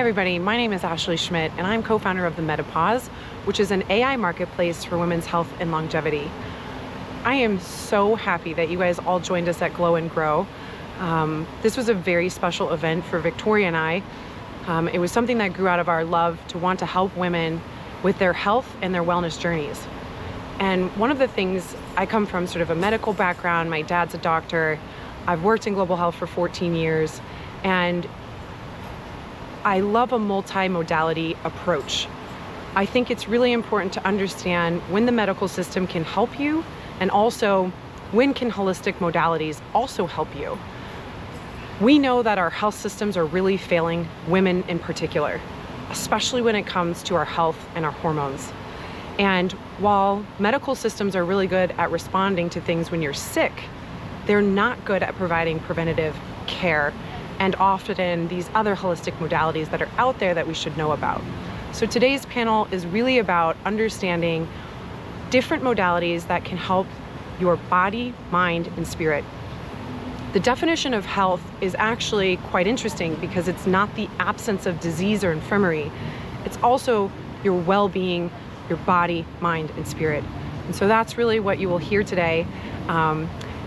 everybody, my name is Ashley Schmidt and I'm co-founder of the Metapause, which is an AI marketplace for women's health and longevity. I am so happy that you guys all joined us at Glow and Grow. This was a very special event for Victoria and I. It was something that grew out of our love to want to help women with their health and their wellness journeys. And one of the things, I come from sort of a medical background, my dad's a doctor, I've worked in global health for 14 years, and I love a multi-modality approach. I think it's really important to understand when the medical system can help you, and also when can holistic modalities also help you. We know that our health systems are really failing women in particular, especially when it comes to our health and our hormones. And while medical systems are really good at responding to things when you're sick, they're not good at providing preventative care and often these other holistic modalities that are out there that we should know about. So today's panel is really about understanding different modalities that can help your body, mind, and spirit. The definition of health is actually quite interesting because it's not the absence of disease or infirmity. It's also your well-being, your body, mind, and spirit. And so that's really what you will hear today.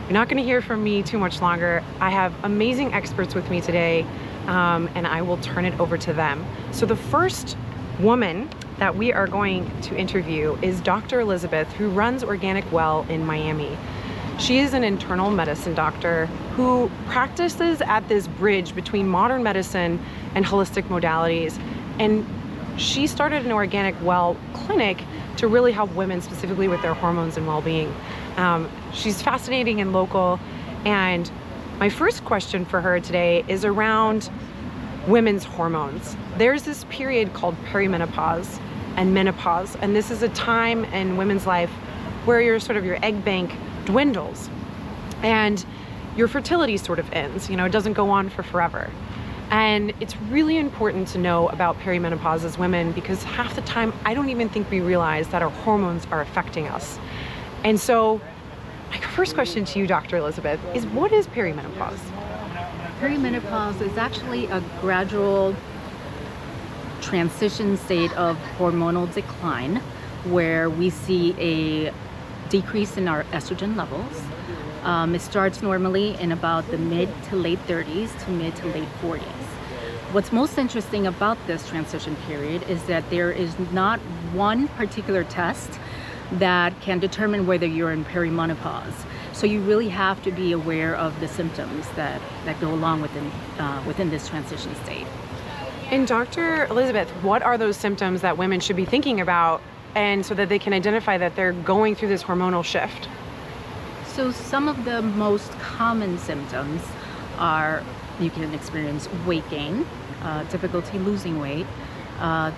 You're not going to hear from me too much longer. I have amazing experts with me today, and I will turn it over to them. So the first woman that we are going to interview is Dr. Elizabeth, who runs Organic Well in Miami. She is an internal medicine doctor who practices at this bridge between modern medicine and holistic modalities. And she started an Organic Well clinic to really help women specifically with their hormones and well-being. She's fascinating and local. And my first question for her today is around women's hormones. There's this period called perimenopause and menopause. And this is a time in women's life where your egg bank dwindles and your fertility sort of ends. It doesn't go on for forever. And it's really important to know about perimenopause as women because half the time I don't even think we realize that our hormones are affecting us. And so my first question to you, Dr. Elizabeth, is what is perimenopause? Perimenopause is actually a gradual transition state of hormonal decline where we see a decrease in our estrogen levels. It starts normally in about the mid to late 30s to mid to late 40s. What's most interesting about this transition period is that there is not one particular test that can determine whether you're in perimenopause. So you really have to be aware of the symptoms that go along within this transition state. And Dr. Elizabeth, what are those symptoms that women should be thinking about and so that they can identify that they're going through this hormonal shift? So some of the most common symptoms are you can experience weight gain, difficulty losing weight,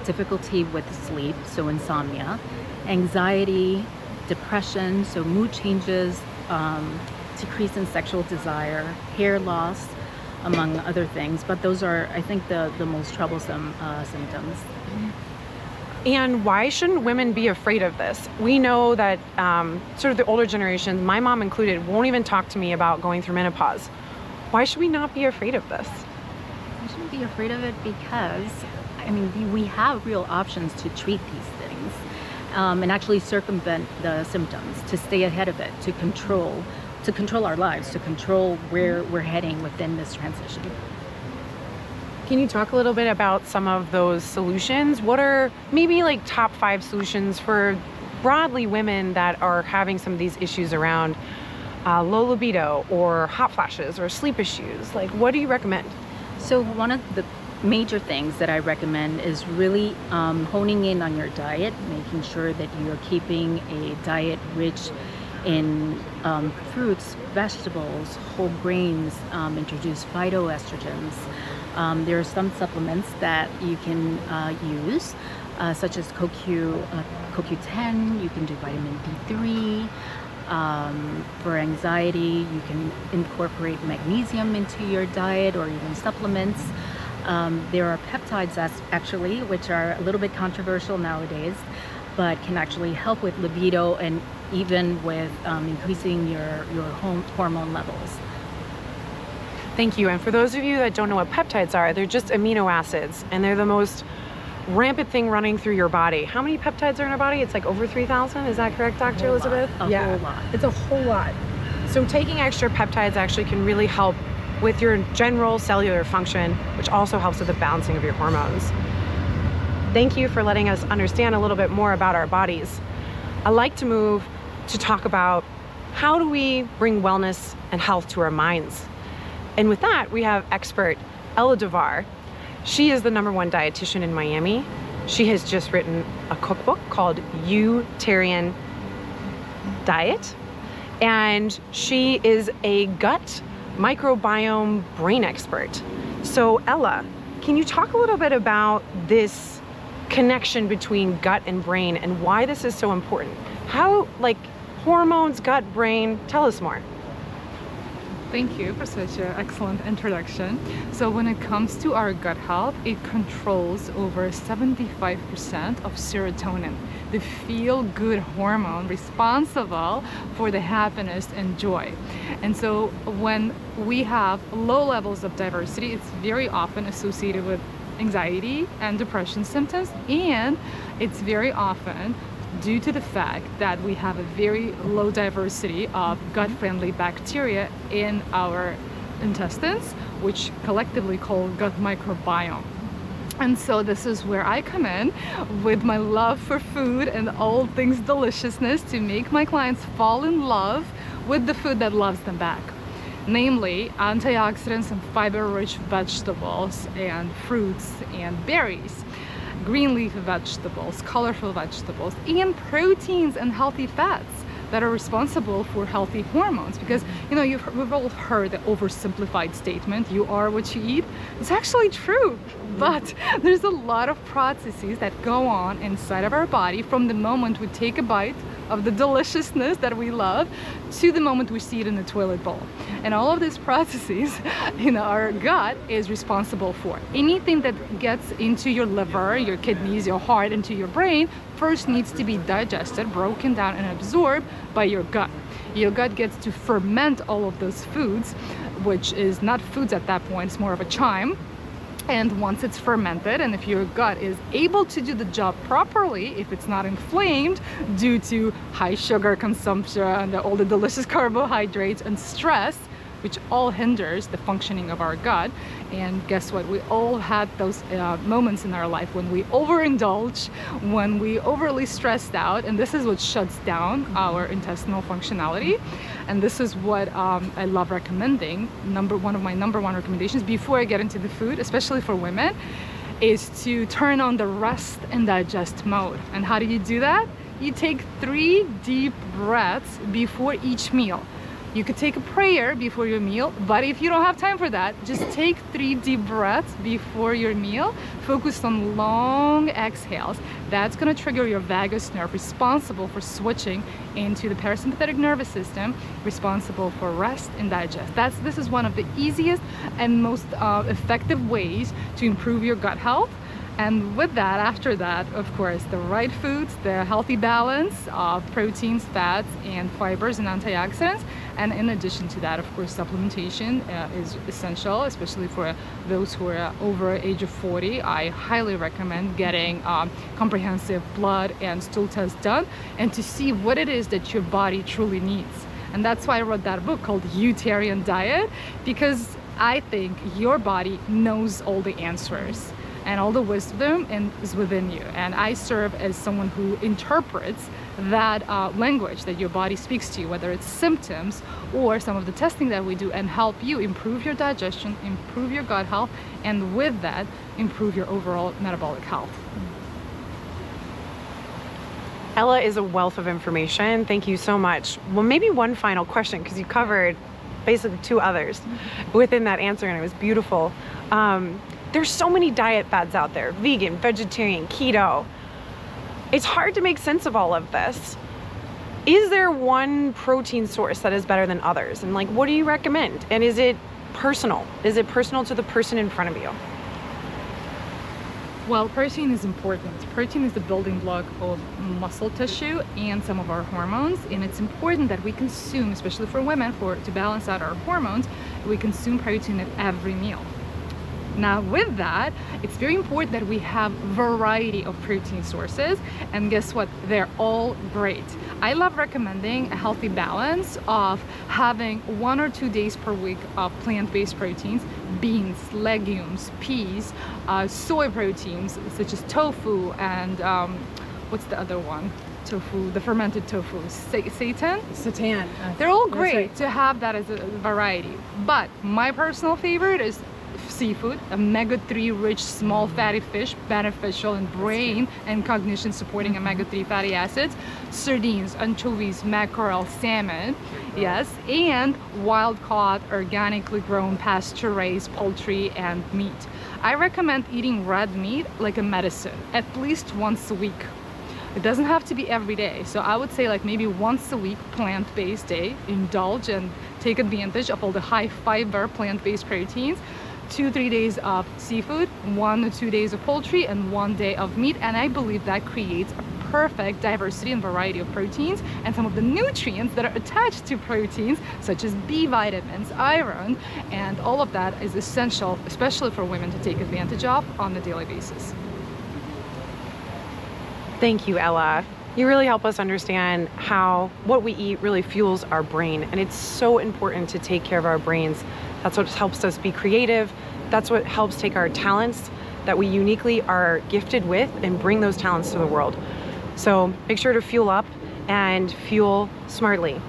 difficulty with sleep, so insomnia, anxiety, depression, so mood changes, decrease in sexual desire, hair loss, among other things. But those are, I think, the most troublesome symptoms. And why shouldn't women be afraid of this? We know that sort of the older generations, my mom included, won't even talk to me about going through menopause. Why should we not be afraid of this? We shouldn't be afraid of it because, we have real options to treat these things and actually circumvent the symptoms, to stay ahead of it, to control our lives, to control where we're heading within this transition. Can you talk a little bit about some of those solutions? What are maybe top 5 solutions for broadly women that are having some of these issues around low libido or hot flashes or sleep issues? What do you recommend? So one of the major things that I recommend is really honing in on your diet, making sure that you're keeping a diet rich in fruits, vegetables, whole grains, introduce phytoestrogens. There are some supplements that you can use, such as CoQ10. You can do vitamin D3. For anxiety, you can incorporate magnesium into your diet or even supplements. There are peptides actually, which are a little bit controversial nowadays, but can actually help with libido and even with increasing your hormone levels. Thank you. And for those of you that don't know what peptides are, they're just amino acids, and they're the most rampant thing running through your body. How many peptides are in our body? It's like over 3,000. Is that correct, Dr. Elizabeth? A whole lot. It's a whole lot. So taking extra peptides actually can really help with your general cellular function, which also helps with the balancing of your hormones. Thank you for letting us understand a little bit more about our bodies. I'd like to move to talk about how do we bring wellness and health to our minds. And with that, we have expert Ella Davar. She is the #1 dietitian in Miami. She has just written a cookbook called Utilitarian Diet, and she is a gut microbiome brain expert. So Ella, can you talk a little bit about this connection between gut and brain and why this is so important? How, like, hormones, gut, brain, tell us more. Thank you for such an excellent introduction. So when it comes to our gut health, it controls over 75% of serotonin, the feel-good hormone responsible for the happiness and joy. And so when we have low levels of diversity, it's very often associated with anxiety and depression symptoms, and it's very often due to the fact that we have a very low diversity of gut-friendly bacteria in our intestines, which collectively called gut microbiome. And so this is where I come in with my love for food and all things deliciousness to make my clients fall in love with the food that loves them back. Namely, antioxidants and fiber-rich vegetables and fruits and berries, green leaf vegetables, colorful vegetables, and proteins and healthy fats that are responsible for healthy hormones. Because, you know, we've all heard the oversimplified statement, you are what you eat. It's actually true, but there's a lot of processes that go on inside of our body from the moment we take a bite of the deliciousness that we love to the moment we see it in the toilet bowl. And all of these processes in our gut is responsible for. Anything that gets into your liver, your kidneys, your heart, into your brain first needs to be digested, broken down, and absorbed by your gut. Your gut gets to ferment all of those foods, which is not foods at that point, it's more of a chyme. And once it's fermented, and if your gut is able to do the job properly, if it's not inflamed due to high sugar consumption and all the delicious carbohydrates and stress, which all hinders the functioning of our gut. And guess what? We all had those moments in our life when we overindulge, when we overly stressed out, and this is what shuts down our intestinal functionality. And this is what I love recommending. One of my #1 recommendations before I get into the food, especially for women, is to turn on the rest and digest mode. And how do you do that? You take 3 deep breaths before each meal. You could take a prayer before your meal, but if you don't have time for that, just take 3 deep breaths before your meal. Focus on long exhales. That's going to trigger your vagus nerve, responsible for switching into the parasympathetic nervous system, responsible for rest and digest. This is one of the easiest and most effective ways to improve your gut health. And with that, after that, of course, the right foods, the healthy balance of proteins, fats, and fibers and antioxidants. And in addition to that, of course, supplementation is essential, especially for those who are over age of 40. I highly recommend getting comprehensive blood and stool tests done and to see what it is that your body truly needs. And that's why I wrote that book called Utilitarian Diet, because I think your body knows all the answers. And all the wisdom is within you. And I serve as someone who interprets that language that your body speaks to you, whether it's symptoms or some of the testing that we do, and help you improve your digestion, improve your gut health, and with that, improve your overall metabolic health. Ella is a wealth of information. Thank you so much. Well, maybe one final question, because you covered basically 2 others within that answer, and it was beautiful. There's so many diet fads out there, vegan, vegetarian, keto. It's hard to make sense of all of this. Is there one protein source that is better than others? And like, what do you recommend? And is it personal? Is it personal to the person in front of you? Well, protein is important. Protein is the building block of muscle tissue and some of our hormones, and it's important that we consume, especially for women, to balance out our hormones, We consume protein at every meal. Now with that, it's very important that we have variety of protein sources, and guess what? They're all great. I love recommending a healthy balance of having 1 or 2 days per week of plant-based proteins, beans, legumes, peas, soy proteins such as tofu, and what's the other one? Tofu, the fermented tofu, seitan? Seitan. They're all great to have that as a variety. But my personal favorite is seafood, omega-3 rich small fatty fish, beneficial in brain and cognition, supporting omega-3 fatty acids, sardines, anchovies, mackerel, salmon, yes, and wild-caught, organically grown, pasture-raised poultry and meat. I recommend eating red meat like a medicine at least once a week. It doesn't have to be every day, so I would say like maybe once a week plant-based day. Indulge and take advantage of all the high fiber plant-based proteins. 2-3 days of seafood, 1 or 2 days of poultry, and 1 day of meat, and I believe that creates a perfect diversity and variety of proteins and some of the nutrients that are attached to proteins, such as B vitamins, iron, and all of that is essential, especially for women, to take advantage of on a daily basis. Thank you, Ella. You really help us understand how what we eat really fuels our brain, and it's so important to take care of our brains. That's what helps us be creative. That's what helps take our talents that we uniquely are gifted with and bring those talents to the world. So make sure to fuel up and fuel smartly.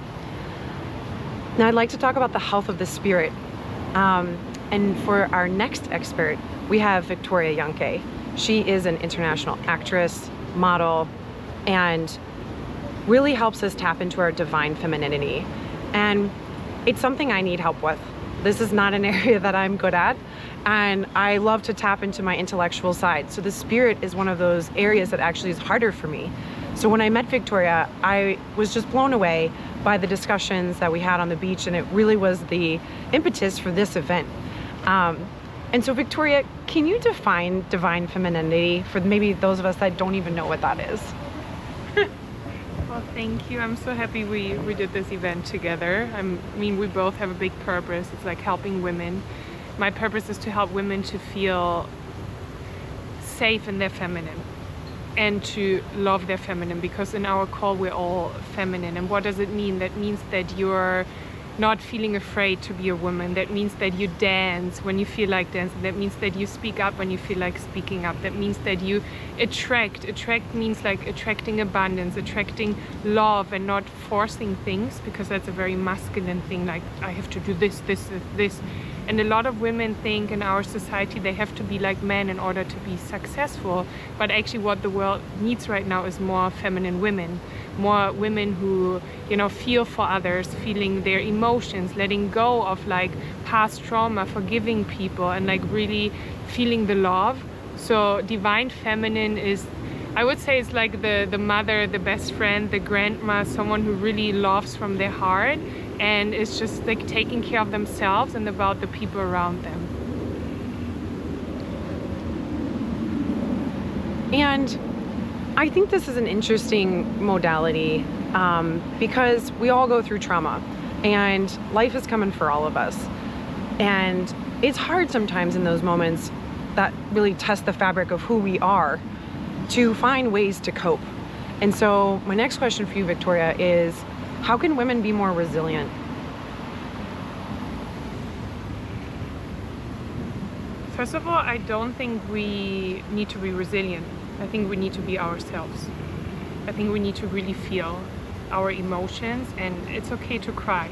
Now I'd like to talk about the health of the spirit. And for our next expert, we have Victoria Jancke. She is an international actress, model, and really helps us tap into our divine femininity. And it's something I need help with. This is not an area that I'm good at, and I love to tap into my intellectual side. So the spirit is one of those areas that actually is harder for me. So when I met Victoria, I was just blown away by the discussions that we had on the beach, and it really was the impetus for this event. And so Victoria, can you define divine femininity for maybe those of us that don't even know what that is? Well, thank you. I'm so happy we did this event together. I mean, we both have a big purpose. It's like helping women. My purpose is to help women to feel safe in their feminine and to love their feminine, because in our call we're all feminine. And what does it mean? That means that you're not feeling afraid to be a woman. That means that you dance when you feel like dancing. That means that you speak up when you feel like speaking up. That means that you attract. Attract means like attracting abundance, attracting love, and not forcing things, because that's a very masculine thing, like I have to do this. And a lot of women think in our society they have to be like men in order to be successful. But actually what the world needs right now is more feminine women. More women who, feel for others, feeling their emotions, letting go of like past trauma, forgiving people, and like really feeling the love. So divine feminine is, I would say, it's like the mother, the best friend, the grandma, someone who really loves from their heart and is just like taking care of themselves and about the people around them. And I think this is an interesting modality because we all go through trauma, and life is coming for all of us. And it's hard sometimes in those moments that really test the fabric of who we are to find ways to cope. And so my next question for you, Victoria, is how can women be more resilient? First of all, I don't think we need to be resilient. I think we need to be ourselves. I think we need to really feel our emotions, and it's okay to cry.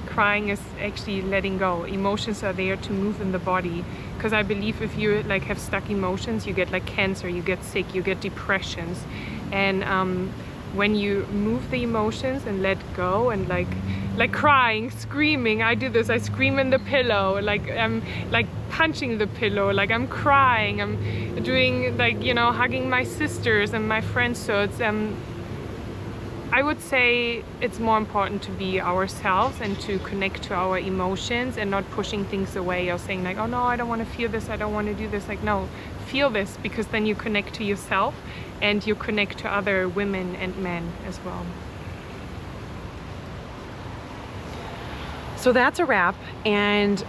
Crying is actually letting go. Emotions are there to move in the body, because I believe if you like have stuck emotions, you get like cancer, you get sick, you get depressions. And when you move the emotions and let go, and like crying, screaming, I do this, I scream in the pillow, like I'm like punching the pillow, like I'm crying, I'm doing like, hugging my sisters and my friends. So it's I would say it's more important to be ourselves and to connect to our emotions and not pushing things away or saying like, oh no, I don't want to feel this, I don't want to do this. Like, no, feel this, because then you connect to yourself and you connect to other women and men as well. So that's a wrap, and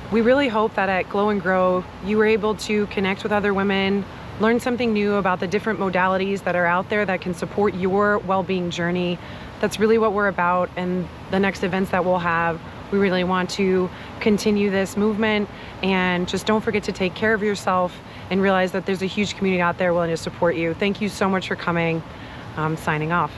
we really hope that at Glow and Grow, you were able to connect with other women, learn something new about the different modalities that are out there that can support your well-being journey. That's really what we're about, and the next events that we'll have, we really want to continue this movement. And just don't forget to take care of yourself and realize that there's a huge community out there willing to support you. Thank you so much for coming. Signing off.